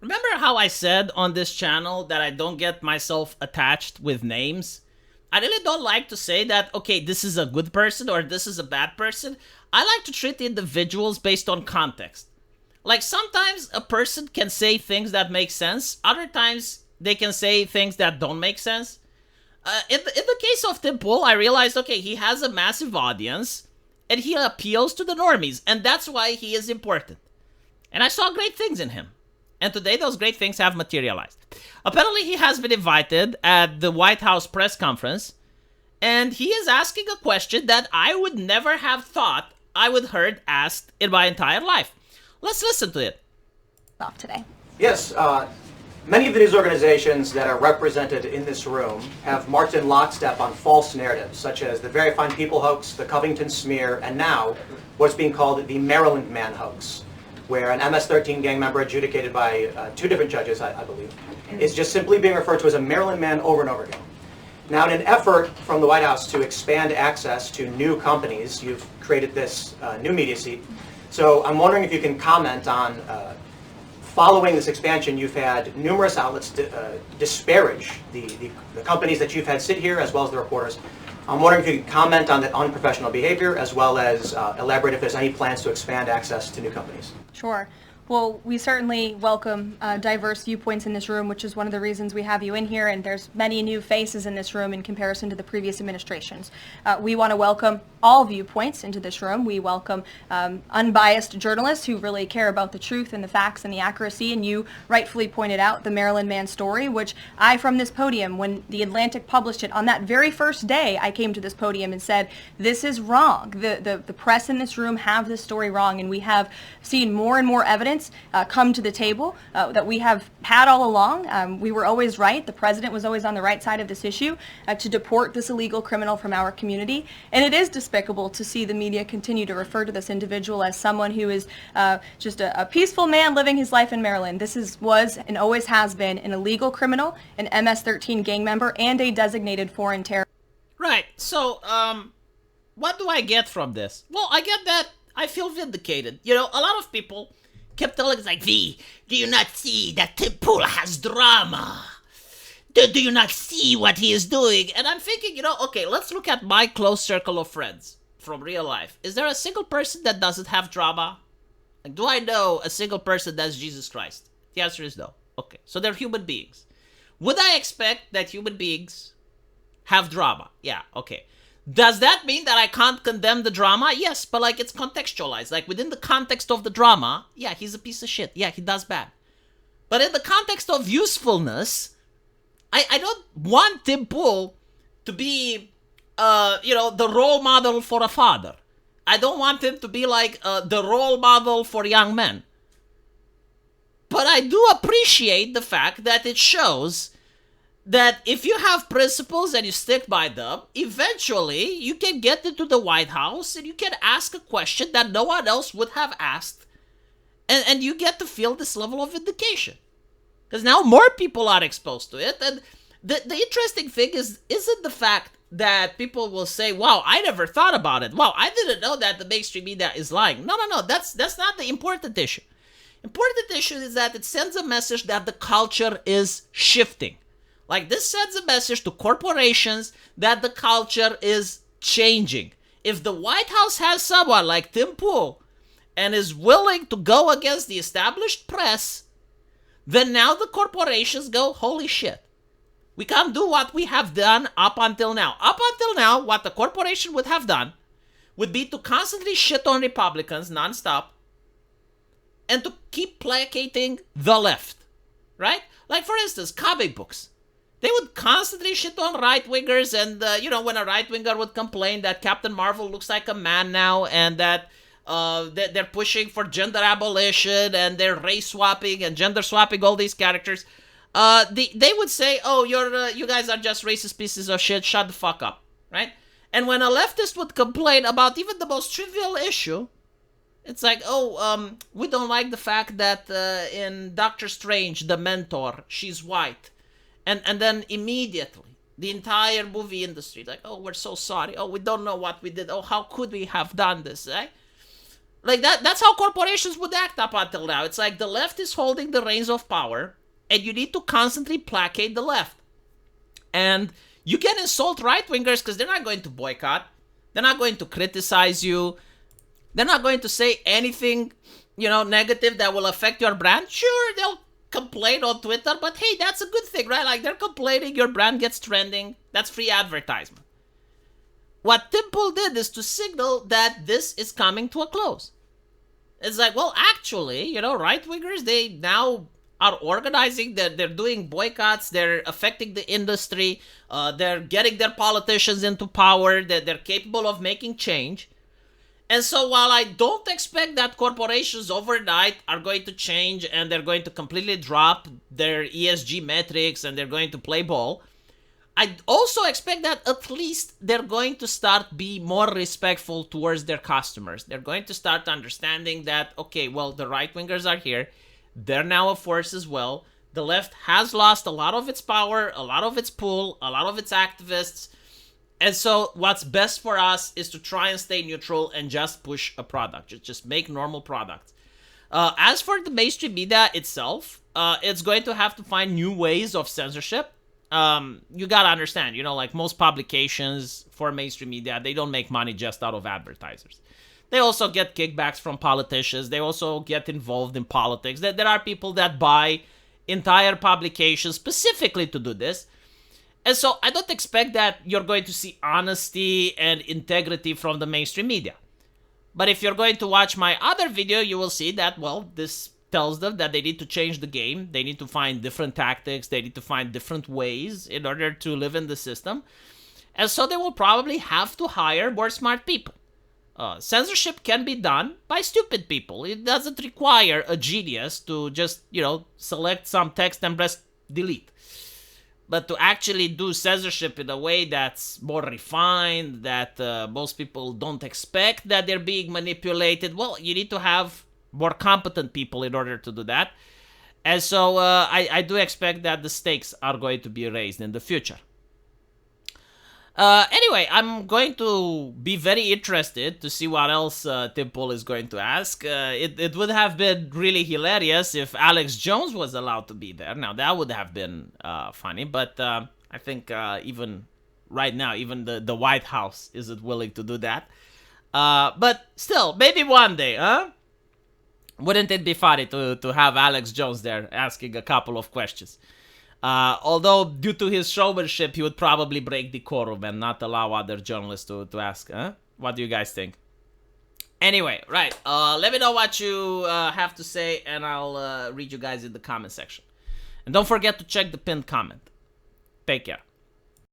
Remember how I said on this channel that I don't get myself attached with names? I really don't like to say that, okay, this is a good person or this is a bad person. I like to treat individuals based on context. Like sometimes a person can say things that make sense, other times they can say things that don't make sense. In the case of Tim Pool, I realized, okay, he has a massive audience and he appeals to the normies, and that's why he is important. And I saw great things in him. And today those great things have materialized. Apparently he has been invited at the White House press conference, and he is asking a question that I would never have thought I would heard asked in my entire life. Let's listen to it. Off today. Yes, many of the news organizations that are represented in this room have marched in lockstep on false narratives, such as the Very Fine People hoax, the Covington smear, and now what's being called the Maryland Man hoax, where an MS-13 gang member adjudicated by two different judges, I believe, is just simply being referred to as a Maryland man over and over again. Now, in an effort from the White House to expand access to new companies, you've created this new media seat. So I'm wondering if you can comment on, following this expansion, you've had numerous outlets disparage the companies that you've had sit here, as well as the reporters. I'm wondering if you could comment on that unprofessional behavior, as well as elaborate if there's any plans to expand access to new companies. Sure. Well, we certainly welcome diverse viewpoints in this room, which is one of the reasons we have you in here, and there's many new faces in this room in comparison to the previous administrations. We want to welcome all viewpoints into this room. We welcome unbiased journalists who really care about the truth and the facts and the accuracy, and you rightfully pointed out the Maryland Man story, which I, from this podium, when The Atlantic published it, on that very first day, I came to this podium and said, this is wrong. The press in this room have this story wrong, and we have seen more and more evidence come to the table that we have had all along. We were always right. The president was always on the right side of this issue to deport this illegal criminal from our community. And it is despicable to see the media continue to refer to this individual as someone who is just a peaceful man living his life in Maryland. Was and always has been an illegal criminal, an MS-13 gang member, and a designated foreign terrorist. Right. So, what do I get from this? Well, I get that I feel vindicated. You know, a lot of people kept telling us like, V, do you not see that Tim Pool has drama? Do you not see what he is doing? And I'm thinking, you know, okay, let's look at my close circle of friends from real life. Is there a single person that doesn't have drama? Like, do I know a single person that's Jesus Christ? The answer is no. Okay, so they're human beings. Would I expect that human beings have drama? Yeah, okay. Does that mean that I can't condemn the drama? Yes, but like it's contextualized. Like within the context of the drama, yeah, he's a piece of shit. Yeah, he does bad. But in the context of usefulness, I don't want Tim Pool to be, the role model for a father. I don't want him to be like the role model for young men. But I do appreciate the fact that it shows that if you have principles and you stick by them, eventually you can get into the White House and you can ask a question that no one else would have asked. And you get to feel this level of vindication. Because now more people are exposed to it. And the interesting thing isn't the fact that people will say, wow, I never thought about it. Wow, I didn't know that the mainstream media is lying. No. That's not the important issue. Important issue is that it sends a message that the culture is shifting. Like, this sends a message to corporations that the culture is changing. If the White House has someone like Tim Pool and is willing to go against the established press, then now the corporations go, holy shit. We can't do what we have done up until now. Up until now, what the corporation would have done would be to constantly shit on Republicans nonstop and to keep placating the left, right? Like, for instance, comic books. They would constantly shit on right-wingers, and, when a right-winger would complain that Captain Marvel looks like a man now, and that they're pushing for gender abolition, and they're race-swapping and gender-swapping all these characters, they would say, oh, you guys are just racist pieces of shit, shut the fuck up, right? And when a leftist would complain about even the most trivial issue, it's like, we don't like the fact that in Doctor Strange, the mentor, she's white. And then immediately, the entire movie industry, like, oh, we're so sorry. Oh, we don't know what we did. Oh, how could we have done this, right? Like that's how corporations would act up until now. It's like the left is holding the reins of power, and you need to constantly placate the left. And you can insult right-wingers because they're not going to boycott. They're not going to criticize you. They're not going to say anything, negative that will affect your brand. Sure, they'll complain on Twitter, but hey, that's a good thing, right? Like, they're complaining, your brand gets trending. That's free advertisement. What Tim Pool did is to signal that this is coming to a close. It's like, well, actually, right-wingers, they now are organizing, they're doing boycotts, they're affecting the industry, they're getting their politicians into power, they're capable of making change. And so while I don't expect that corporations overnight are going to change and they're going to completely drop their ESG metrics and they're going to play ball, I also expect that at least they're going to start be more respectful towards their customers. They're going to start understanding that, okay, well, the right-wingers are here. They're now a force as well. The left has lost a lot of its power, a lot of its pull, a lot of its activists. And so what's best for us is to try and stay neutral and just push a product. Just make normal products. As for the mainstream media itself, it's going to have to find new ways of censorship. You gotta understand, like most publications for mainstream media, they don't make money just out of advertisers. They also get kickbacks from politicians. They also get involved in politics. There are people that buy entire publications specifically to do this. And so I don't expect that you're going to see honesty and integrity from the mainstream media. But if you're going to watch my other video, you will see that, well, this tells them that they need to change the game. They need to find different tactics. They need to find different ways in order to live in the system. And so they will probably have to hire more smart people. Censorship can be done by stupid people. It doesn't require a genius to just, select some text and press delete. But to actually do censorship in a way that's more refined, that most people don't expect that they're being manipulated, well, you need to have more competent people in order to do that. And so I do expect that the stakes are going to be raised in the future. Anyway, I'm going to be very interested to see what else Tim Pool is going to ask. It would have been really hilarious if Alex Jones was allowed to be there. Now, that would have been funny, but I think even right now, even the White House isn't willing to do that. But still, maybe one day, huh? Wouldn't it be funny to have Alex Jones there asking a couple of questions? Although, due to his showmanship, he would probably break decorum and not allow other journalists to ask. Huh? What do you guys think? Anyway, right. Let me know what you have to say, and I'll read you guys in the comment section. And don't forget to check the pinned comment. Take care.